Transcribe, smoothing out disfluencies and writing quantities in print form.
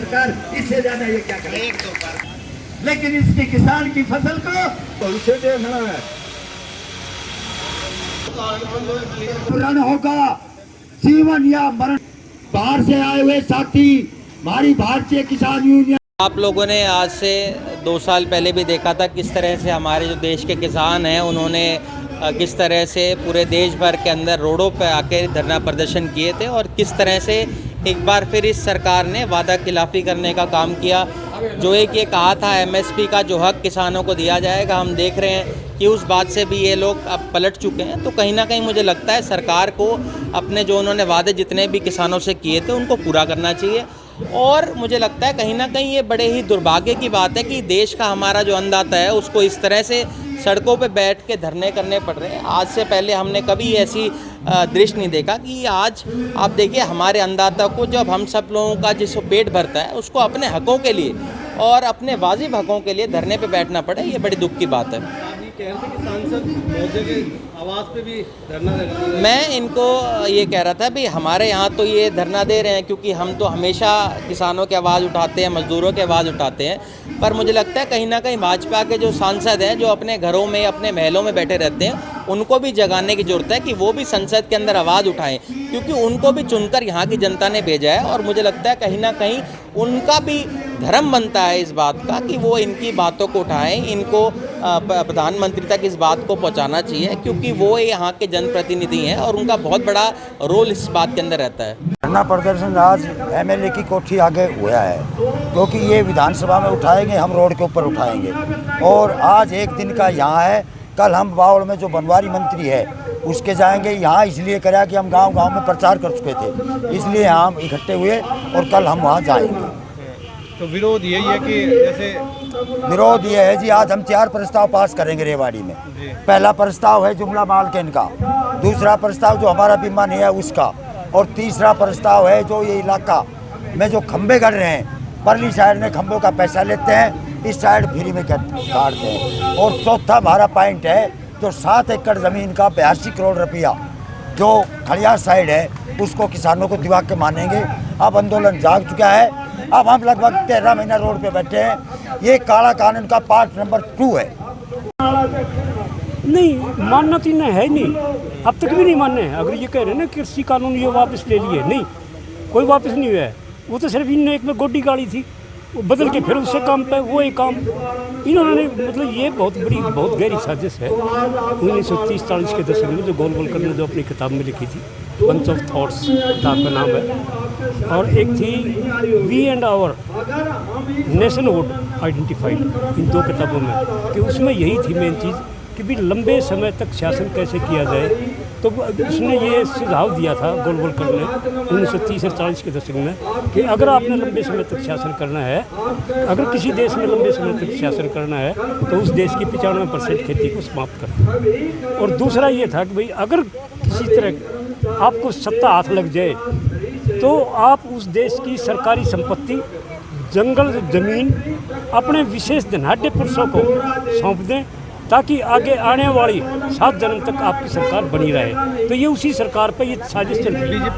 सरकार इससे ज्यादा ये क्या करे। लेकिन इसकी किसान की फसल को उनसे देखना है, रण होगा जीवन या मरण। बाहर से आए हुए साथी हमारी भारतीय किसान यूनियन, आप लोगों ने आज से 2 साल पहले भी देखा था किस तरह से हमारे जो देश के किसान हैं उन्होंने किस तरह से पूरे देश भर के अंदर रोडों पर आकर धरना प्रदर्शन किए थे और किस तरह से एक बार फिर इस सरकार ने वादा खिलाफी करने का काम किया। जो एक ये कहा था एमएसपी का जो हक किसानों को दिया जाएगा, हम देख रहे हैं कि उस बात से भी ये लोग अब पलट चुके हैं। तो कहीं ना कहीं मुझे लगता है सरकार को अपने जो उन्होंने वादे जितने भी किसानों से किए थे उनको पूरा करना चाहिए। और मुझे लगता है कहीं ना कहीं ये बड़े ही दुर्भाग्य की बात है कि देश का हमारा जो अन्नदाता है उसको इस तरह से सड़कों पे बैठ के धरने करने पड़ रहे हैं। आज से पहले हमने कभी ऐसी दृश्य नहीं देखा कि आज आप देखिए हमारे अन्नदाता को, जब हम सब लोगों का जिसको पेट भरता है उसको अपने हकों के लिए और अपने वाजिब हकों के लिए धरने पे बैठना पड़े, ये बड़ी दुख की बात है। कह रहे थे कि सांसद महोदय के आवास पे भी धरना देगा। मैं इनको ये कह रहा था भाई हमारे यहाँ तो ये धरना दे रहे हैं क्योंकि हम तो हमेशा किसानों की आवाज़ उठाते हैं, मज़दूरों की आवाज़ उठाते हैं, पर मुझे लगता है कहीं ना कहीं भाजपा के जो सांसद हैं जो अपने घरों में अपने महलों में बैठे रहते हैं उनको भी जगाने की ज़रूरत है कि वो भी संसद के अंदर आवाज़ उठाएं, क्योंकि उनको भी चुनकर यहाँ की जनता ने भेजा है। और मुझे लगता है कहीं ना कहीं उनका भी धर्म बनता है इस बात का कि वो इनकी बातों को उठाएं, इनको प्रधानमंत्री तक इस बात को पहुंचाना चाहिए, क्योंकि वो यहाँ के जनप्रतिनिधि हैं और उनका बहुत बड़ा रोल इस बात के अंदर रहता है। धरना प्रदर्शन आज एमएलए की कोठी आगे हुआ है, क्योंकि ये विधानसभा में उठाएंगे, हम रोड के ऊपर उठाएंगे। और आज एक दिन का यहाँ है, कल हम बावड़ में जो बनवारी मंत्री है उसके जाएंगे। यहाँ इसलिए करा कि हम गांव-गांव में प्रचार कर चुके थे, इसलिए यहाँ हम इकट्ठे हुए और कल हम वहाँ जाएंगे। तो विरोध यही है कि जैसे विरोध ये है जी, आज हम 4 प्रस्ताव पास करेंगे रेवाड़ी में। पहला प्रस्ताव है जुमला मालकिन का, दूसरा प्रस्ताव जो हमारा बीमा नहीं है उसका, और तीसरा प्रस्ताव है जो ये इलाका में जो खंबे गड़ रहे हैं, परली साइड में खंभों का पैसा लेते हैं, इस साइड फ्री में काटते हैं। और चौथा हमारा पॉइंट है जो 7 एकड़ ज़मीन का 82 करोड़ रुपया जो खड़िया साइड है उसको किसानों को दिवा के मानेंगे। अब आंदोलन जाग चुका है, अब हम लगभग 13 महीना रोड पे बैठे हैं। ये काला कानून का पार्ट नंबर 2 है। नहीं मानना तो इन्हें है नहीं, अब तक भी नहीं माने हैं। अगर ये कह रहे हैं ना कृषि कानून ये वापस ले लिए, नहीं कोई वापस नहीं हुआ है। वो तो सिर्फ इनने एक में गोडी गाड़ी थी, वो बदल के फिर उससे काम पे वो एक काम इन्होंने, मतलब ये बहुत गहरी साजिश है। 1930-40 के दशक में जो गोलवलकर ने जो अपनी किताब में लिखी थी, बंच ऑफ थॉट्स किताब का नाम है, और एक थी we and our nationhood identified, इन 2 किताबों में, कि उसमें यही थी मेन चीज़ कि भी लंबे समय तक शासन कैसे किया जाए। तो उसने ये सुझाव दिया था गोलवलकर ने 1930 और 40 के दशक में कि अगर आपने लंबे समय तक शासन करना है, अगर किसी देश में लंबे समय तक शासन करना है तो उस देश की 95% खेती को समाप्त कर दो। और दूसरा ये था कि भाई अगर किसी तरह आपको सत्ता हाथ लग जाए तो आप उस देश की सरकारी संपत्ति, जंगल, ज़मीन अपने विशेष धनाढ़ पुरुषों को सौंप दें, ताकि आगे आने वाली 7 जन्म तक आपकी सरकार बनी रहे। तो ये उसी सरकार पर ये साजिश चल रही है।